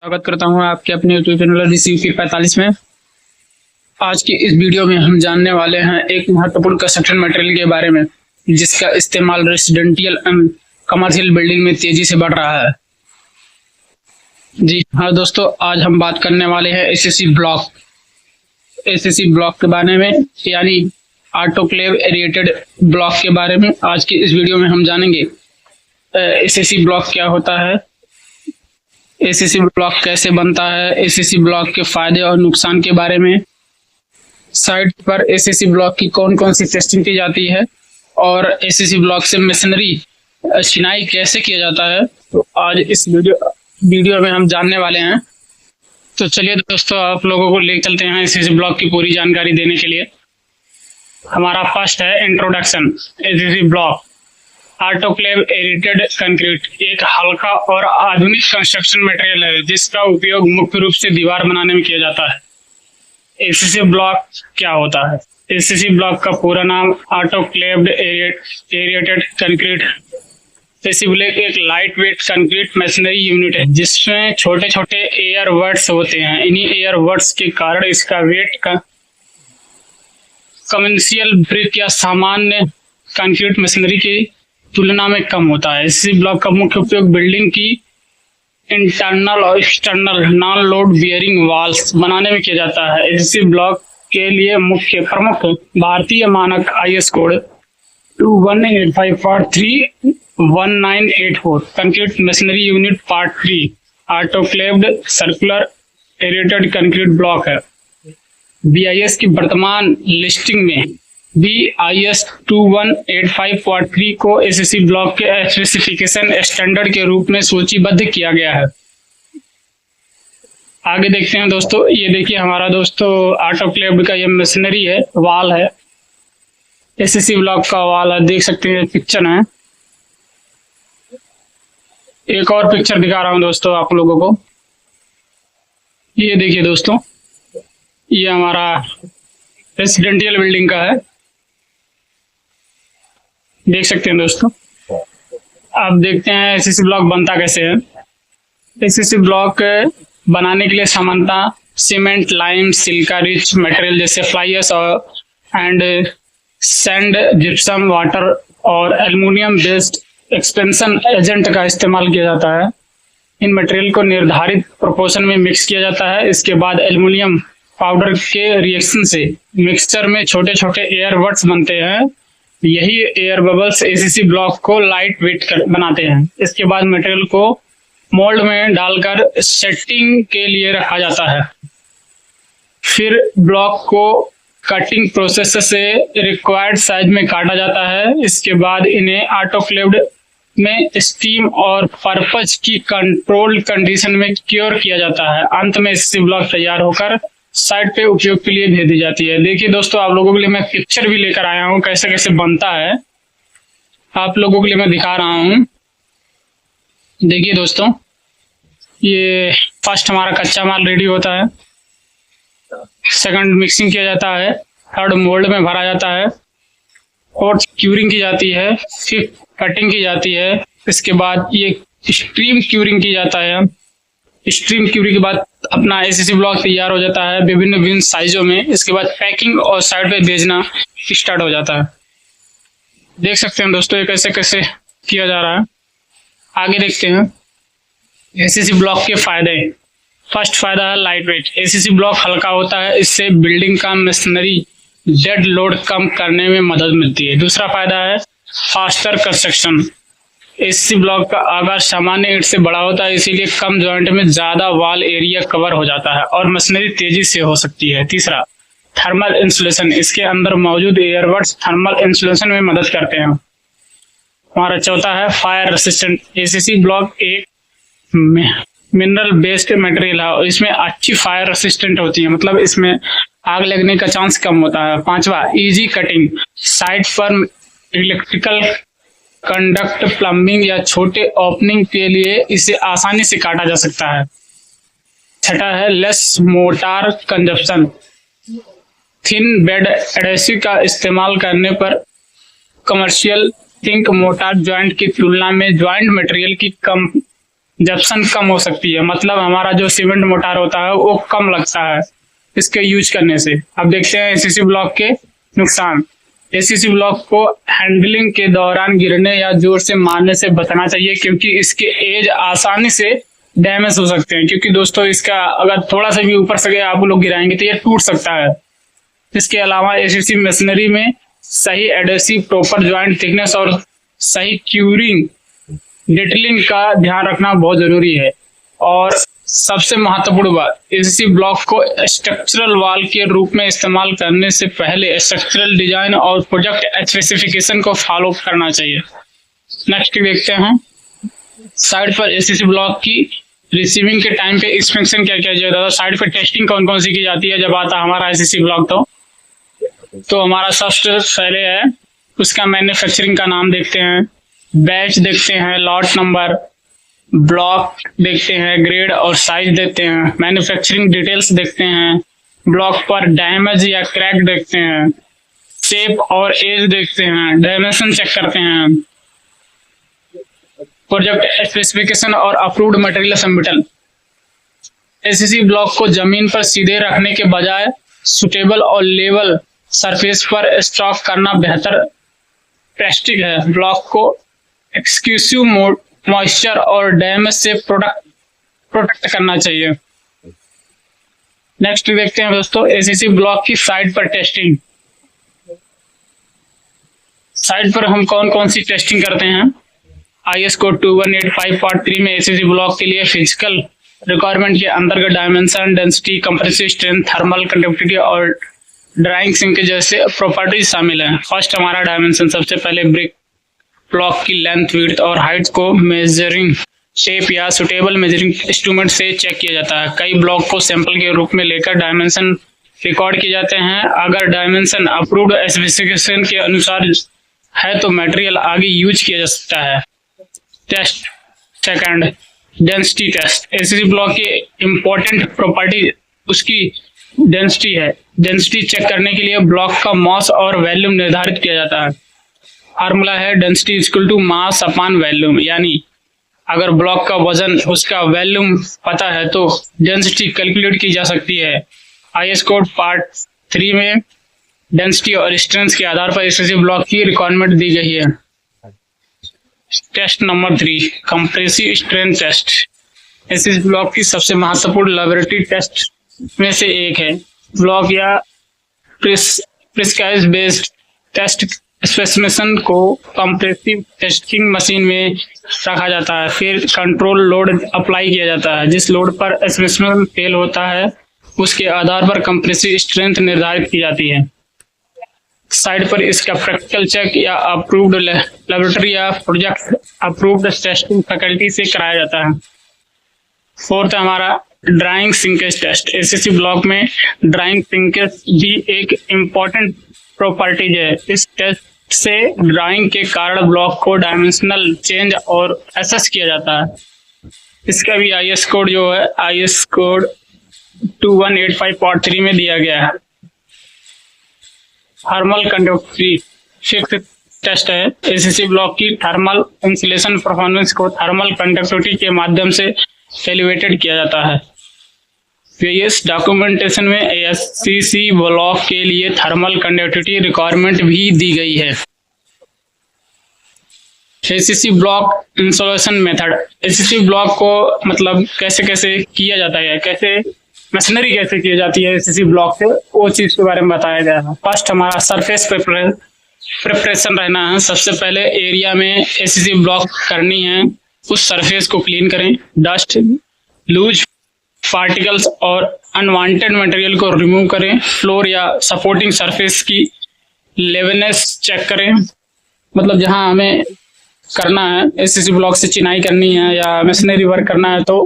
स्वागत करता हूं आपके अपने यूट्यूब चैनल ऋषि 45 में। आज की इस वीडियो में हम जानने वाले हैं एक महत्वपूर्ण कंस्ट्रक्शन मटेरियल के बारे में जिसका इस्तेमाल रेसिडेंशियल एंड कमर्शियल बिल्डिंग में तेजी से बढ़ रहा है। जी हाँ दोस्तों, आज हम बात करने वाले हैं एसएससी ब्लॉक के बारे में, यानी ऑटोक्लेव एरेटेड ब्लॉक के बारे में। आज की इस वीडियो में हम जानेंगे एसएससी ब्लॉक क्या होता है, एसएससी ब्लॉक कैसे बनता है, एसएससी ब्लॉक के फायदे और नुकसान के बारे में, साइट पर एसएससी ब्लॉक की कौन कौन सी टेस्टिंग की जाती है और एसएससी ब्लॉक से मशीनरी चिनाई कैसे किया जाता है। तो आज इस वीडियो में हम जानने वाले हैं। तो चलिए दोस्तों, आप लोगों को ले चलते हैं एसएससी ब्लॉक की पूरी जानकारी देने के लिए। हमारा फर्स्ट है introduction. SSC block autoclave aerated concrete एक हल्का और आधुनिक कंस्ट्रक्शन मटेरियल है जिसका उपयोग मुख्य रूप से दीवार बनाने में किया जाता है। एसएससी ब्लॉक क्या होता है? एसएससी ब्लॉक का पूरा नाम autoclaved aerated concrete. SSC block एक light weight concrete machinery unit है जिसमें छोटे छोटे एयर वर्ड्स होते हैं। इन्हीं एयर वर्ड्स के कारण इसका वेट का कमर्शियल ब्रिक या सामान्य कंक्रीट मशीनरी की तुलना में कम होता है। एसएससी ब्लॉक का मुख्य उपयोग बिल्डिंग की इंटरनल और external non load bearing walls बनाने में किया जाता है। एसएससी ब्लॉक के लिए प्रमुख भारतीय मानक IS code 2185431984 concrete machinery unit part 3 autoclaved circular aerated concrete block है। बीआईएस की वर्तमान लिस्टिंग में BIS 218543 को एसएससी ब्लॉक के स्पेसिफिकेशन स्टैंडर्ड के रूप में सूचीबद्ध किया गया है। आगे देखते हैं दोस्तों। ये देखिए हमारा दोस्तों ऑटोक्लेव्ड का ये मशीनरी है, वाल है, एसएससी ब्लॉक का वाल है। देख सकते हैं पिक्चर है। एक और पिक्चर दिखा रहा हूं दोस्तों आप लोगों को। ये देखिए दोस्तों, ये हमारा रेसिडेंशियल बिल्डिंग का है। देख सकते हैं दोस्तों। अब देखते हैं एसएससी ब्लॉक बनता कैसे है। एसएससी ब्लॉक बनाने के लिए सामान्यतः cement, lime, silica rich material जैसे फ्लाई ऐश और एंड सैंड, जिप्सम, वाटर और एल्युमिनियम बेस्ड एक्सपेंशन एजेंट का इस्तेमाल किया जाता है। इन मटेरियल को निर्धारित प्रोपोर्शन में मिक्स किया जाता है। इसके बाद एल्युमिनियम पाउडर के रिएक्शन से मिक्सचर में छोटे छोटे एयर बबल्स बनते हैं। यही एयर बबल्स एसएससी ब्लॉक को लाइट वेट बनाते हैं। इसके बाद मटेरियल को मोल्ड में डालकर सेटिंग के लिए रखा जाता है। फिर ब्लॉक को कटिंग प्रोसेस से रिक्वायर्ड साइज में काटा जाता है। इसके बाद इन्हें ऑटोक्लेव्ड में स्टीम और पर्पज की कंट्रोल्ड कंडीशन में क्योर किया जाता है। अंत में एसएससी ब्लॉक तैयार होकर साइट पे उपयोग के लिए भेज दी जाती है। देखिए दोस्तों, आप लोगों के लिए मैं पिक्चर भी लेकर आया हूँ कैसे कैसे बनता है। आप लोगों के लिए मैं दिखा रहा हूँ। देखिए दोस्तों, ये फर्स्ट हमारा कच्चा माल रेडी होता है, सेकंड मिक्सिंग किया जाता है, थर्ड मोल्ड में भरा जाता है, फोर्थ क्यूरिंग की जाती है, फिफ्थ कटिंग की जाती है। इसके बाद ये स्ट्रीम क्यूरिंग की जाता है। स्ट्रीम क्यूरिंग के बाद अपना एसएससी ब्लॉक तैयार हो जाता है विभिन्न साइजों में। इसके बाद पैकिंग और साइड पे भेजना स्टार्ट हो जाता है। देख सकते हैं दोस्तों ये कैसे कैसे किया जा रहा है। आगे देखते हैं एसएससी ब्लॉक के फायदे। फर्स्ट फायदा है लाइट वेट। एसएससी ब्लॉक हल्का होता है, इससे बिल्डिंग का मशीनरी डेड लोड कम करने में मदद मिलती है। दूसरा फायदा है फास्टर कंस्ट्रक्शन। एसएससी ब्लॉक का आकार सामान्य ईंट से बड़ा होता है, इसीलिए कम जॉइंट में ज्यादा वॉल एरिया कवर हो जाता है और मशीनरी तेजी से हो सकती है। तीसरा थर्मल इंसुलेशन। इसके अंदर मौजूद एयरबड्स थर्मल इंसुलेशन में मदद करते हैं। हमारा चौथा है फायर रेसिस्टेंट। एसएससी ब्लॉक एक मिनरल बेस्ड मटेरियल है और इसमें अच्छी फायर रेसिस्टेंट होती है, मतलब इसमें आग लगने का चांस कम होता है। पांचवा इजी कटिंग। साइट पर इलेक्ट्रिकल कंडक्ट, प्लम्बिंग या छोटे ओपनिंग के लिए इसे आसानी से काटा जा सकता है। छठा है less motor consumption. Thin bed adhesive का इस्तेमाल करने पर कमर्शियल थिंक मोटार ज्वाइंट की तुलना में ज्वाइंट मटेरियल की कम जप्सन कम हो सकती है, मतलब हमारा जो सीमेंट मोटार होता है वो कम लगता है इसके यूज करने से। अब देखते हैं एसीसी ब्लॉक के नुकसान। एसीसी ब्लॉक को हैंडलिंग के दौरान गिरने या जोर से मारने से बचना चाहिए, क्योंकि इसके एज आसानी से डैमेज हो सकते हैं। क्योंकि दोस्तों इसका अगर थोड़ा सा भी ऊपर से आप लोग गिराएंगे तो ये टूट सकता है। इसके अलावा एसीसी मशीनरी में सही एडहेसिव, प्रॉपर ज्वाइंट थिकनेस और सही क्यूरिंग डिटेलिंग का ध्यान रखना बहुत जरूरी है। और सबसे महत्वपूर्ण बात, एसीसी ब्लॉक को स्ट्रक्चरल वाल के रूप में इस्तेमाल करने से पहले स्ट्रक्चरल डिजाइन और प्रोजेक्ट स्पेसिफिकेशन को फॉलो करना चाहिए। नेक्स्ट देखते हैं, साइड पर एसीसी ब्लॉक की रिसीविंग के टाइम पे इंस्पेक्शन क्या किया जाता है। साइड पर टेस्टिंग कौन कौन सी की जाती है जब आता है हमारा एसीसी ब्लॉक। तो हमारा सबसे पहले है उसका मैन्युफैक्चरिंग का नाम देखते हैं, बैच देखते हैं, लॉट नंबर, ब्लॉक देखते हैं, ग्रेड और साइज देखते हैं, मैन्युफैक्चरिंग डिटेल्स देखते हैं, ब्लॉक पर डैमेज या क्रैक देखते हैं, शेप और एज देखते हैं, डायमेंशन चेक करते हैं, प्रोजेक्ट स्पेसिफिकेशन और approved material submittal. ACC block को जमीन पर सीधे रखने के बजाय सुटेबल और लेवल सरफेस पर स्टॉक करना बेहतर प्रेस्टिक है। ब्लॉक को एक्सक्यूसिव मॉइस्चर और डैमेज से प्रोटेक्ट करना चाहिए। नेक्स्ट देखते हैं दोस्तों, एसीसी ब्लॉक की साइड पर टेस्टिंग। साइड पर हम कौन कौन सी टेस्टिंग करते हैं। IS कोड 2185 पार्ट 3 में एसीसी ब्लॉक के लिए फिजिकल रिक्वायरमेंट के अंतर्गत dimension, density, compressive strength, thermal conductivity और ड्राइंग सिंक जैसे प्रॉपर्टीज शामिल हैं। फर्स्ट हमारा डायमेंशन, सबसे पहले ब्रिक ब्लॉक की लेंथ, विड्थ और हाइट को मेजरिंग टेप या सुटेबल मेजरिंग इंस्ट्रूमेंट से चेक किया जाता है। कई ब्लॉक को सैंपल के रूप में लेकर डायमेंशन रिकॉर्ड किए जाते हैं। अगर डायमेंशन अप्रूव्ड स्पेसिफिकेशन के अनुसार है तो मटेरियल आगे यूज किया जा सकता है। Test second, density test. ACC block की इंपॉर्टेंट प्रॉपर्टी उसकी डेंसिटी है। डेंसिटी चेक करने के लिए ब्लॉक का मास और वॉल्यूम निर्धारित किया जाता है। फार्मूला है density equal to mass upon volume, यानी अगर ब्लॉक का वजन उसका वॉल्यूम पता है तो डेंसिटी कैलकुलेट की जा सकती है। IS कोड पार्ट 3 में डेंसिटी और स्ट्रेंथ के आधार पर एसीसी ब्लॉक की रिक्वायरमेंट दी गई है। Test number 3, compressive strength test. ACC block की सबसे महत्वपूर्ण लैबोरेटरी टेस्ट में से एक है। ब्लॉक या प्रिस्क्राइब बेस्ड टेस्ट स्पेसिमेशन को कंप्रेसिव टेस्टिंग मशीन में रखा जाता है। फिर कंट्रोल लोड अप्लाई किया जाता है। जिस लोड पर स्पेसिमेशन फेल होता है उसके आधार पर कंप्रेसिव स्ट्रेंथ निर्धारित की जाती है। साइड पर इसका प्रैक्टिकल चेक या अप्रूव्ड लेबोरेटरी या प्रोजेक्ट अप्रूव्ड टेस्टिंग फैकल्टी से कराया जाता है। फोर्थ हमारा drying shrinkage test. ACC block में ड्राइंग सिंकेज भी एक इम्पॉर्टेंट प्रॉपर्टीज है। इस टेस्ट से ड्राइंग के कारण ब्लॉक को डायमेंशनल चेंज और एसेस किया जाता है। इसका भी IS कोड जो है IS कोड 2185 पार्ट 3 में दिया गया है। थर्मल कंडक्टिविटी फिक्स टेस्ट है। एसीसी ब्लॉक की थर्मल इंसुलेशन परफॉर्मेंस को थर्मल कंडक्टिविटी के माध्यम से एलिवेटेड किया जाता है। वेरियस डॉक्यूमेंटेशन में एसीसी ब्लॉक के लिए थर्मल कंडक्टिविटी रिक्वायरमेंट भी दी गई है। ACC block installation method. ACC block को मतलब कैसे कैसे किया जाता है, कैसे मशीनरी कैसे की जाती है एसीसी ब्लॉक से, वो चीज के बारे में बताया गया है। फर्स्ट हमारा सरफेस प्रिपरेशन रहना है। सबसे पहले एरिया में एसीसी ब्लॉक करनी है, उस सरफेस को क्लीन करें। डस्ट, लूज पार्टिकल्स और अनवांटेड मटेरियल को रिमूव करें। फ्लोर या सपोर्टिंग सरफेस की लेवलनेस चेक करें, मतलब जहां हमें करना है एसीसी ब्लॉक से चिनाई करनी है या मशीनरी वर्क करना है तो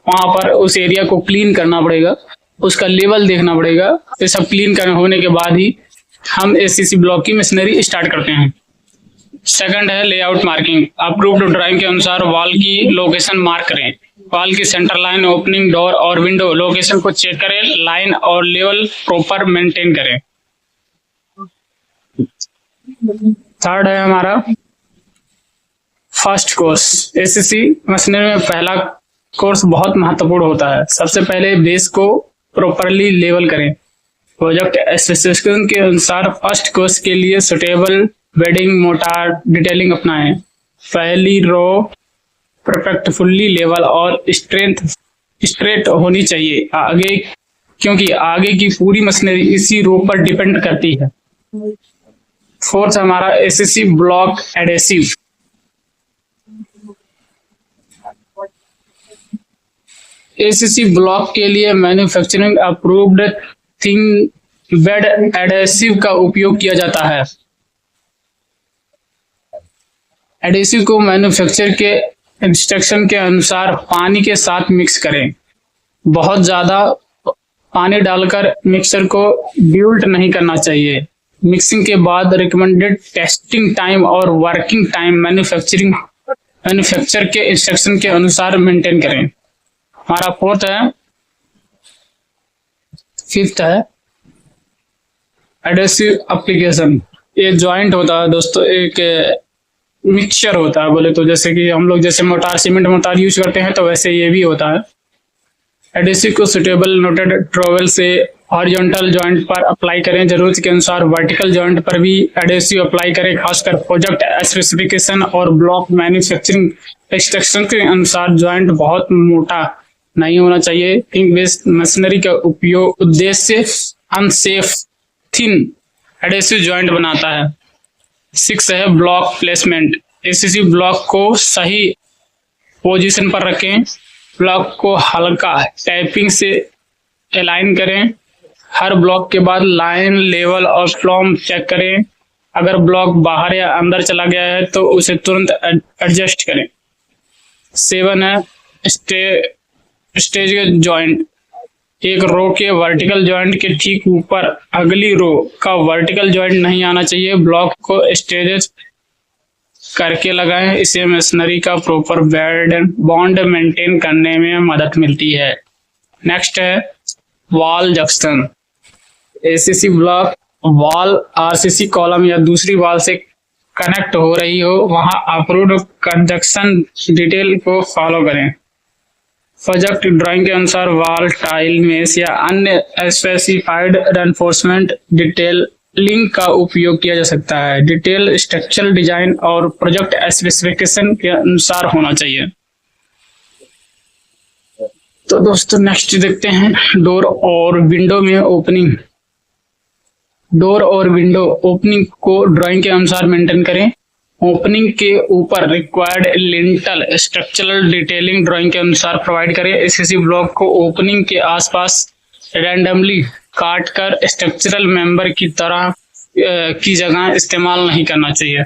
वहां पर उस एरिया को क्लीन करना पड़ेगा, उसका लेवल देखना पड़ेगा। ये सब क्लीन करने होने के बाद ही हम एसीसी ब्लॉक की मशीनरी स्टार्ट करते हैं। सेकंड है लेआउट मार्किंग। अप्रूव्ड ड्राइंग के अनुसार वॉल की लोकेशन मार्क करें। वॉल की सेंटर लाइन, ओपनिंग, डोर और विंडो लोकेशन को चेक करें। लाइन और लेवल प्रॉपर मेंटेन करें। थर्ड है हमारा फर्स्ट कोर्स। एसीसी मशीनरी में पहला कोर्स बहुत महत्वपूर्ण होता है। सबसे पहले बेस को प्रॉपरली लेवल करें। प्रोजेक्ट स्पेसिफिकेशन के अनुसार फर्स्ट कोर्स के लिए सुटेबल बेडिंग मोटार डिटेलिंग अपनाएं। पहली रो परफेक्टफुली लेवल और स्ट्रेट होनी चाहिए आगे, क्योंकि आगे की पूरी मशीनरी इसी रो पर डिपेंड करती है। फोर्थ हमारा SSC block adhesive. SSC block के लिए manufacturing approved thin bed adhesive का उपयोग किया जाता है। एडेसिव को मैन्युफैक्चर के इंस्ट्रक्शन के अनुसार पानी के साथ मिक्स करें। बहुत ज्यादा पानी डालकर मिक्सर को ड्यूल्ट नहीं करना चाहिए। मिक्सिंग के बाद रिकमेंडेड टेस्टिंग टाइम और वर्किंग टाइम मैन्युफैक्चर के इंस्ट्रक्शन के अनुसार मेंटेन करें। हमारा फिफ्थ है एडेसिव एप्लीकेशन। ये जॉइंट होता है दोस्तों, एक मिक्सचर होता है बोले तो, जैसे कि हम लोग जैसे मोटार सीमेंट मोटार यूज करते हैं तो वैसे ये भी होता है। एडेसिव को सुटेबल नोटेड ट्रोवेल से हॉरिजॉन्टल जॉइंट पर अप्लाई करें। जरूरत के अनुसार वर्टिकल जॉइंट पर भी एडेसिव अप्लाई करें। खासकर प्रोजेक्ट स्पेसिफिकेशन और ब्लॉक मैन्युफैक्चरिंग इंस्ट्रक्शन के अनुसार जॉइंट बहुत मोटा नहीं होना चाहिए। थिंक बेस्ड मशीनरी का उपयोग उद्देश्य अनसेफ थिन एडेसिव जॉइंट बनाता है। 6 है ब्लॉक प्लेसमेंट। एसएससी ब्लॉक को सही पोजीशन पर रखें। ब्लॉक को हल्का टैपिंग से अलाइन करें। हर ब्लॉक के बाद लाइन लेवल और प्लॉम चेक करें। अगर ब्लॉक बाहर या अंदर चला गया है तो उसे तुरंत एडजस्ट करें। 7 है स्टेज जॉइंट। एक रो के वर्टिकल जॉइंट के ठीक ऊपर अगली रो का वर्टिकल जॉइंट नहीं आना चाहिए। ब्लॉक को स्टेज करके लगाएं। इसे मशीनरी का प्रॉपर बॉन्ड मेंटेन करने में मदद मिलती है। नेक्स्ट है wall junction. ACC block wall RCC column या दूसरी वॉल से कनेक्ट हो रही हो, वहां अप्रूव्ड कंजक्शन डिटेल को फॉलो करें। प्रोजेक्ट ड्राइंग के अनुसार वॉल टाइल मेस या अन्य स्पेसिफाइड रेनफोर्समेंट डिटेलिंग का उपयोग किया जा सकता है। डिटेल स्ट्रक्चरल डिजाइन और प्रोजेक्ट स्पेसिफिकेशन के अनुसार होना चाहिए। तो दोस्तों नेक्स्ट देखते हैं डोर और विंडो में ओपनिंग। डोर और विंडो ओपनिंग को ड्राइंग के अनुसार मेंटेन करें। ओपनिंग के ऊपर required lintel structural detailing drawing के अनुसार प्रोवाइड करें। एसएससी ब्लॉक को ओपनिंग के आसपास रैंडमली काट कर स्ट्रक्चरल मेंबर की तरह की जगह इस्तेमाल नहीं करना चाहिए।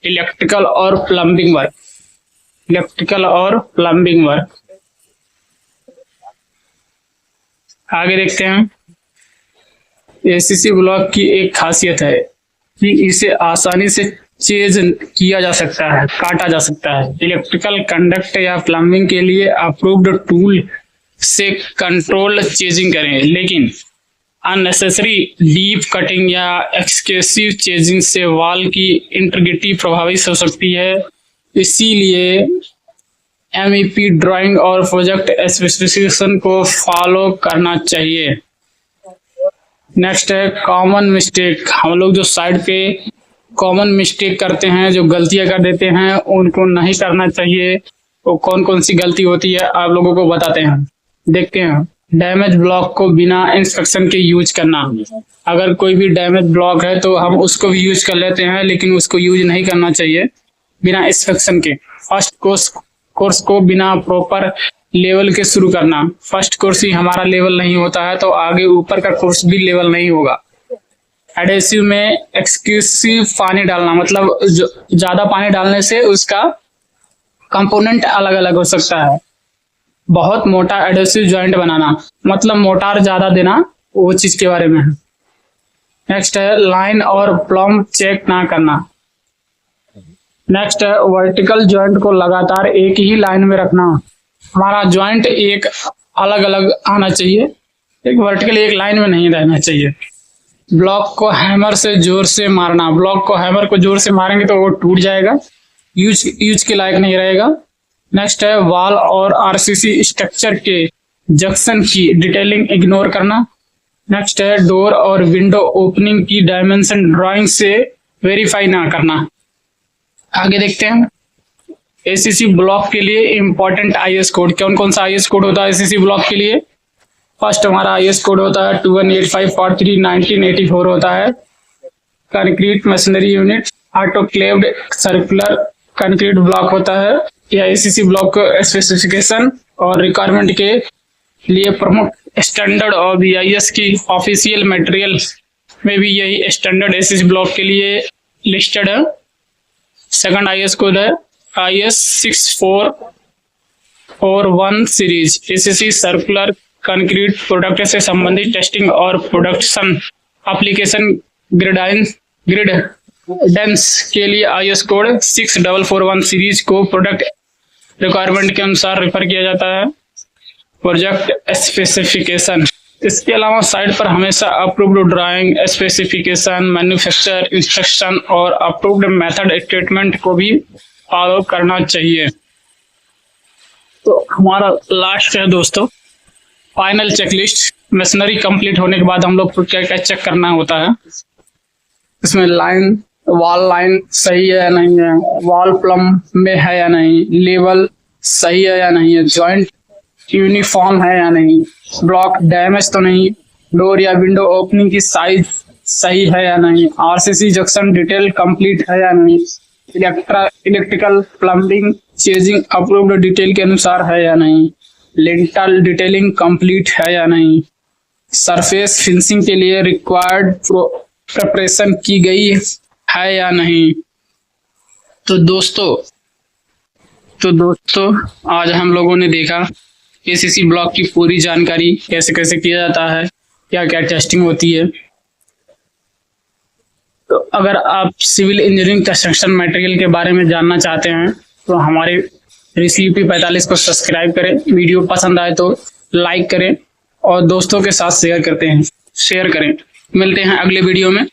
इलेक्ट्रिकल और प्लम्बिंग वर्क। आगे देखते हैं। एसएससी ब्लॉक की एक खासियत है कि इसे आसानी से चेज किया जा सकता है, काटा जा सकता है। इलेक्ट्रिकल कंडक्ट या प्लम्बिंग के लिए अप्रूव्ड टूल से कंट्रोल चेजिंग करें, लेकिन अननेसेसरी डीप कटिंग या एक्सकेसिव चेजिंग से वॉल की इंटीग्रिटी प्रभावित हो सकती है। इसीलिए एमईपी ड्राइंग और प्रोजेक्ट स्पेसिफिकेशन को फॉलो करना चाहिए। नेक्स्ट है कॉमन मिस्टेक। हम लोग जो साइड पे कॉमन मिस्टेक करते हैं, जो गलतियां कर देते हैं, उनको नहीं करना चाहिए। वो कौन कौन सी गलती होती है आप लोगों को बताते हैं, देखते हैं। डैमेज ब्लॉक को बिना इंस्ट्रक्शन के यूज करना। अगर कोई भी डैमेज ब्लॉक है तो हम उसको भी यूज कर लेते हैं, लेकिन उसको यूज नहीं करना चाहिए बिना इंस्ट्रक्शन के। फर्स्ट कोर्स को बिना प्रॉपर लेवल के शुरू करना। फर्स्ट कोर्स ही हमारा लेवल नहीं होता है तो आगे ऊपर का कोर्स भी लेवल नहीं होगा। एडेसिव में एक्सक्यूसिव पानी डालना, मतलब ज्यादा पानी डालने से उसका कंपोनेंट अलग अलग हो सकता है। बहुत मोटा एडेसिव जॉइंट बनाना, मतलब मोटार ज्यादा देना, वो चीज के बारे में है। नेक्स्ट है लाइन और प्लम चेक ना करना। नेक्स्ट है वर्टिकल जॉइंट को लगातार एक ही लाइन में रखना। हमारा जॉइंट एक अलग अलग आना चाहिए, एक वर्टिकल एक लाइन में नहीं रहना चाहिए। ब्लॉक को हैमर से जोर से मारना। ब्लॉक को हैमर को जोर से मारेंगे तो वो टूट जाएगा, यूज के लायक नहीं रहेगा। नेक्स्ट है वॉल और आरसीसी स्ट्रक्चर के जंक्शन की डिटेलिंग इग्नोर करना। नेक्स्ट है डोर और विंडो ओपनिंग की डायमेंशन ड्राइंग से वेरीफाई ना करना। आगे देखते हैं एसीसी ब्लॉक के लिए इंपॉर्टेंट आईएस कोड। कौन कौन सा आईएस कोड होता है एसीसी ब्लॉक के लिए? फर्स्ट हमारा आईएस कोड होता है 218543/1984 होता है। Concrete machinery unit autoclaved circular concrete block होता है। यह एसीसी ब्लॉक स्पेसिफिकेशन और रिक्वायरमेंट के लिए प्रमुख स्टैंडर्ड और बीआईएस की ऑफिशियल मटेरियल में भी यही स्टैंडर्ड एसीसी ब्लॉक के लिए लिस्टेड है। सेकंड आईएस कोड है IS 6441 series. ACC circular concrete product से संबंधित टेस्टिंग और प्रोडक्शन एप्लीकेशन ग्रेडेंस के लिए आईएस कोड 6441 सीरीज को प्रोडक्ट रिक्वायरमेंट के अनुसार रेफर किया जाता है। प्रोजेक्ट स्पेसिफिकेशन, इसके अलावा साइट पर हमेशा approved drawing specification, manufacture instruction और अप्रूव्ड मेथड स्टेटमेंट को भी फॉलो करना चाहिए। तो हमारा लास्ट है दोस्तों फाइनल चेकलिस्ट। मशीनरी कंप्लीट होने के बाद हम लोग को क्या क्या चेक करना होता है, इसमें लाइन वॉल लाइन सही है या नहीं है, वॉल प्लम में है या नहीं, लेवल सही है या नहीं है, जॉइंट यूनिफॉर्म है या नहीं, ब्लॉक डैमेज तो नहीं, डोर या विंडो ओपनिंग की साइज सही है या नहीं, आरसीसी जंक्शन डिटेल कंप्लीट है या नहीं, electrical plumbing chasing approved detail के अनुसार है या नहीं, लिंटल डिटेलिंग कंप्लीट है या नहीं, सरफेस फिनिशिंग के लिए रिक्वायर्ड प्रिपरेशन की गई है या नहीं। तो दोस्तों आज हम लोगों ने देखा एसीसी ब्लॉक की पूरी जानकारी कैसे कैसे किया जाता है, क्या क्या टेस्टिंग होती है। तो अगर आप सिविल इंजीनियरिंग कंस्ट्रक्शन मटेरियल के बारे में जानना चाहते हैं तो हमारे ऋषिलिपि 45 को सब्सक्राइब करें, वीडियो पसंद आए तो लाइक करें और दोस्तों के साथ शेयर करें। मिलते हैं अगले वीडियो में।